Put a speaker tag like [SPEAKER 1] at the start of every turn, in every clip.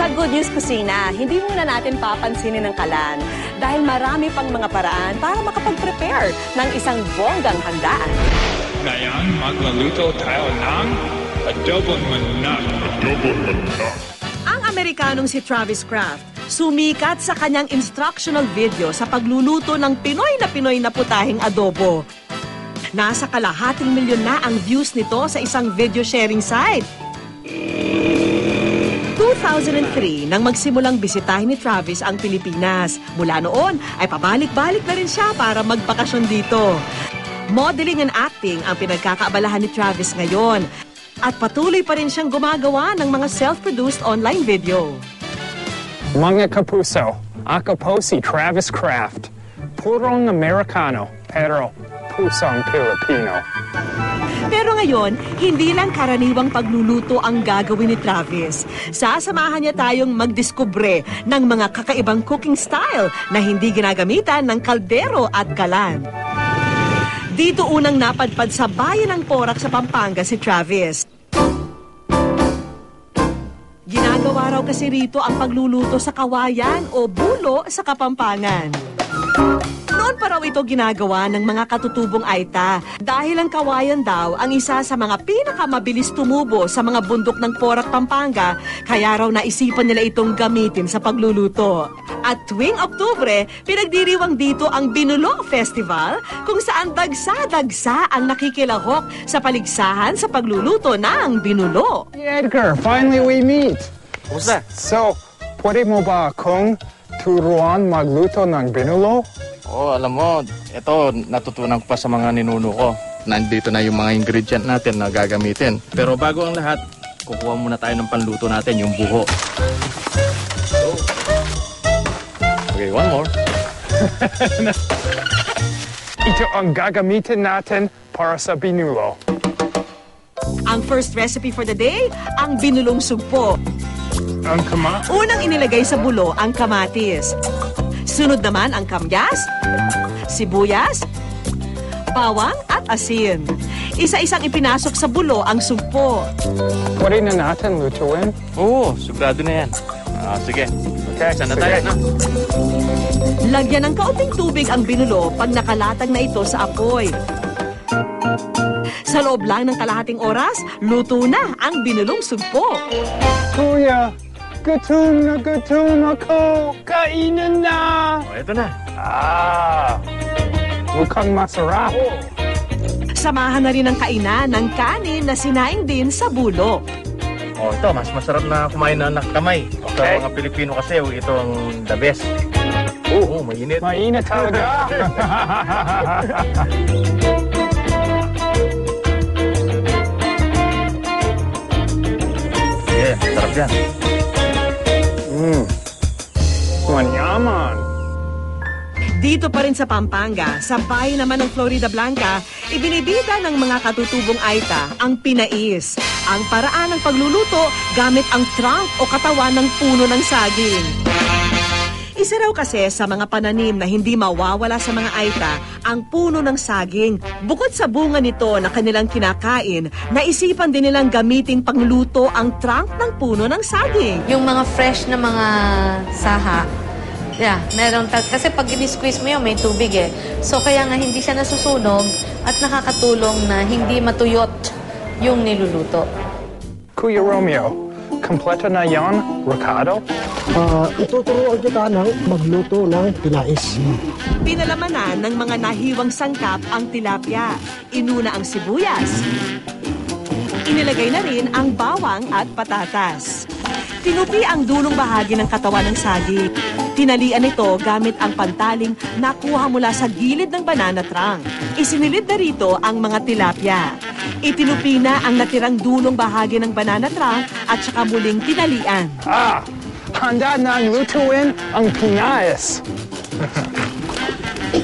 [SPEAKER 1] Sa Good News Kusina, hindi muna natin papansinin ang kalan dahil marami pang mga paraan para makapag-prepare ng isang bonggang handaan.
[SPEAKER 2] Ngayon, magluluto tayo ng adobong manok.
[SPEAKER 1] Ang Amerikanong si Travis Kraft, sumikat sa kanyang instructional video sa pagluluto ng Pinoy na putahing adobo. Nasa kalahating milyon na ang views nito sa isang video sharing site. 2003 nang magsimulang bisitahin ni Travis ang Pilipinas. Mula noon ay pabalik-balik na rin siya para magbakasyon dito. Modeling and acting ang pinagkakaabalahan ni Travis ngayon. At patuloy pa rin siyang gumagawa ng mga self-produced online video.
[SPEAKER 3] Mga kapuso, ako po si Travis Kraft. Purong Amerikano, pero pusong Pilipino.
[SPEAKER 1] Pero ngayon, hindi lang karaniwang pagluluto ang gagawin ni Travis. Sasamahan niya tayong magdiskubre ng mga kakaibang cooking style na hindi ginagamitan ng kaldero at kalan. Dito unang napadpad sa bayan ng Porac sa Pampanga si Travis. Ginagawa raw kasi rito ang pagluluto sa kawayan o bulo sa Kapampangan. Noon pa raw ito ginagawa ng mga katutubong Aita dahil ang kawayan daw ang isa sa mga pinakamabilis tumubo sa mga bundok ng Porac, Pampanga, kaya raw naisipan nila itong gamitin sa pagluluto. At tuwing Oktubre, pinagdiriwang dito ang Binulo Festival kung saan dagsa-dagsa ang nakikilahok sa paligsahan sa pagluluto ng binulo.
[SPEAKER 3] Edgar, finally we meet.
[SPEAKER 4] Kumusta?
[SPEAKER 3] So, pwede mo ba akong turuan magluto ng binulo?
[SPEAKER 4] Alam mo, ito natutunan ko pa sa mga ninuno ko. Nandito na yung mga ingredient natin na gagamitin. Pero bago ang lahat, kukuha muna tayo ng panluto natin, yung buho. Okay, one more.
[SPEAKER 3] Ito ang gagamitin natin para sa binulo.
[SPEAKER 1] Ang first recipe for the day, ang binulong sugpo.
[SPEAKER 3] Ang kama?
[SPEAKER 1] Unang inilagay sa bulo ang kamatis. Sunod naman ang kamyas, sibuyas, bawang at asin. Isa-isang ipinasok sa bulo ang sugpo.
[SPEAKER 3] Pwede na natin lutuin?
[SPEAKER 4] Oo, sigurado na yan. Sige.
[SPEAKER 3] Okay,
[SPEAKER 4] sana tayo na.
[SPEAKER 1] Lagyan ng kaunting tubig ang binulo pag nakalatag na ito sa apoy. Sa loob lang ng kalahating oras, luto na ang binulong sugpo.
[SPEAKER 3] Kuya, gutom ako. Kainan na.
[SPEAKER 4] Ito na.
[SPEAKER 3] Mukhang masarap.
[SPEAKER 1] Samahan na rin ang kainan ng kanin na sinaing din sa bulo.
[SPEAKER 4] Ito, mas masarap na kumain na nakakamay. Sa mga Pilipino kasi, ito ang the best. Oo, mainit.
[SPEAKER 3] Mainit talaga.
[SPEAKER 4] Yeah, sarap yan.
[SPEAKER 3] Manyaman.
[SPEAKER 1] Dito pa rin sa Pampanga, sa bayan naman ng Florida Blanca, ibinibida ng mga katutubong Aita ang pinais. Ang paraan ng pagluluto gamit ang trunk o katawan ng puno ng saging. Isa raw kasi sa mga pananim na hindi mawawala sa mga Aita ang puno ng saging. Bukod sa bunga nito na kanilang kinakain, naisipan din nilang gamiting pangluto ang trunk ng puno ng saging.
[SPEAKER 5] Yung mga fresh na mga saha, meron kasi pag in-squeeze mo yun, may tubig eh. So kaya nga hindi siya nasusunog at nakakatulong na hindi matuyot yung niluluto.
[SPEAKER 3] Kuya Romeo, kompleto na yan, Ricardo?
[SPEAKER 6] Ituturuan kita ng magluto ng pinais.
[SPEAKER 1] Pinalamanan ng mga nahiwang sangkap ang tilapia. Inuna ang sibuyas. Inilagay na rin ang bawang at patatas. Tinupi ang dulong bahagi ng katawan ng saging. Tinalian ito gamit ang pantaling nakuha mula sa gilid ng banana trunk. Isinilid na rito ang mga tilapia. Itinupi na ang natirang dulong bahagi ng banana trunk at saka muling tinalian.
[SPEAKER 3] Handa na ang lutuin ang pinais.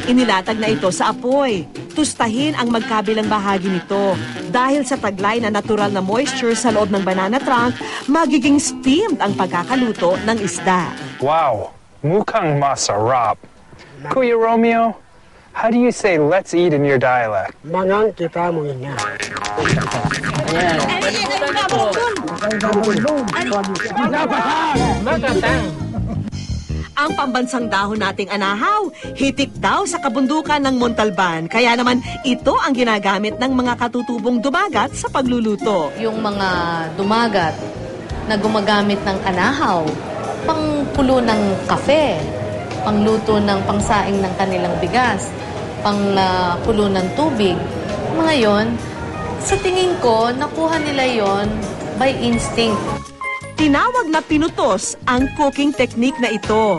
[SPEAKER 1] Inilatag na ito sa apoy. Tustahin ang magkabilang bahagi nito. Dahil sa taglay na natural na moisture sa loob ng banana trunk, magiging steamed ang pagkakaluto ng isda.
[SPEAKER 3] Wow, mukhang masarap. Kuya Romeo, how do you say let's eat in your dialect?
[SPEAKER 6] Mangang kita mo yun nga.
[SPEAKER 1] Ang pambansang dahon nating anahaw, hitik daw sa kabundukan ng Montalban. Kaya naman ito ang ginagamit ng mga katutubong dumagat sa pagluluto.
[SPEAKER 5] Yung mga dumagat na gumagamit ng anahaw, pangkulo ng kape, pangluto ng pangsaing ng kanilang bigas, pangkulo ng tubig. Mga yon, sa tingin ko, nakuha nila yon by instinct.
[SPEAKER 1] Tinawag na pinutos ang cooking technique na ito.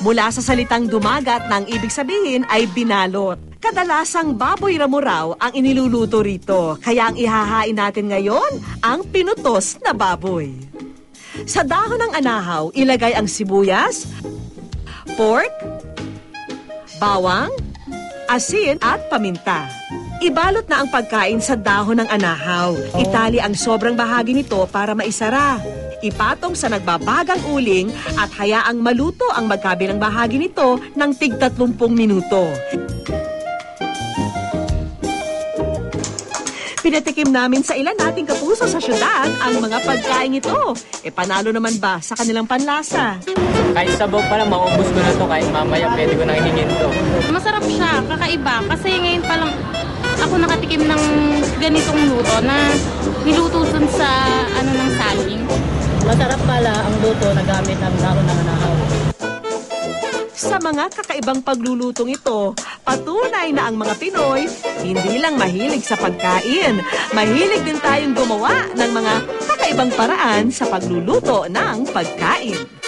[SPEAKER 1] Mula sa salitang dumagat na ang ibig sabihin ay binalot. Kadalasang baboy ramuraw ang iniluluto rito, kaya ang ihahain natin ngayon ang pinutos na baboy. Sa dahon ng anahaw, ilagay ang sibuyas, pork, bawang, asin at paminta. Ibalot na ang pagkain sa dahon ng anahaw. Itali ang sobrang bahagi nito para maisara. Ipatong sa nagbabagang uling at hayaang maluto ang magkabilang bahagi nito ng tig 30 minuto. Pinatikim namin sa ilan nating kapuso sa syudad ang mga pagkain ito. Panalo naman ba sa kanilang panlasa?
[SPEAKER 7] Kahit sabaw pa lang, maubos ko na to. Kahit mamaya, pwede ko nang hingin to.
[SPEAKER 8] Masarap siya, kakaiba. Kasi ngayon pa lang ako nakatikim ng ganitong luto na niluto dun sa ng saging.
[SPEAKER 9] Masarap pala ang luto na gamit ang dahon ng anahaw.
[SPEAKER 1] Sa mga kakaibang paglulutong ito, patunay na ang mga Pinoy hindi lang mahilig sa pagkain. Mahilig din tayong gumawa ng mga kakaibang paraan sa pagluluto ng pagkain.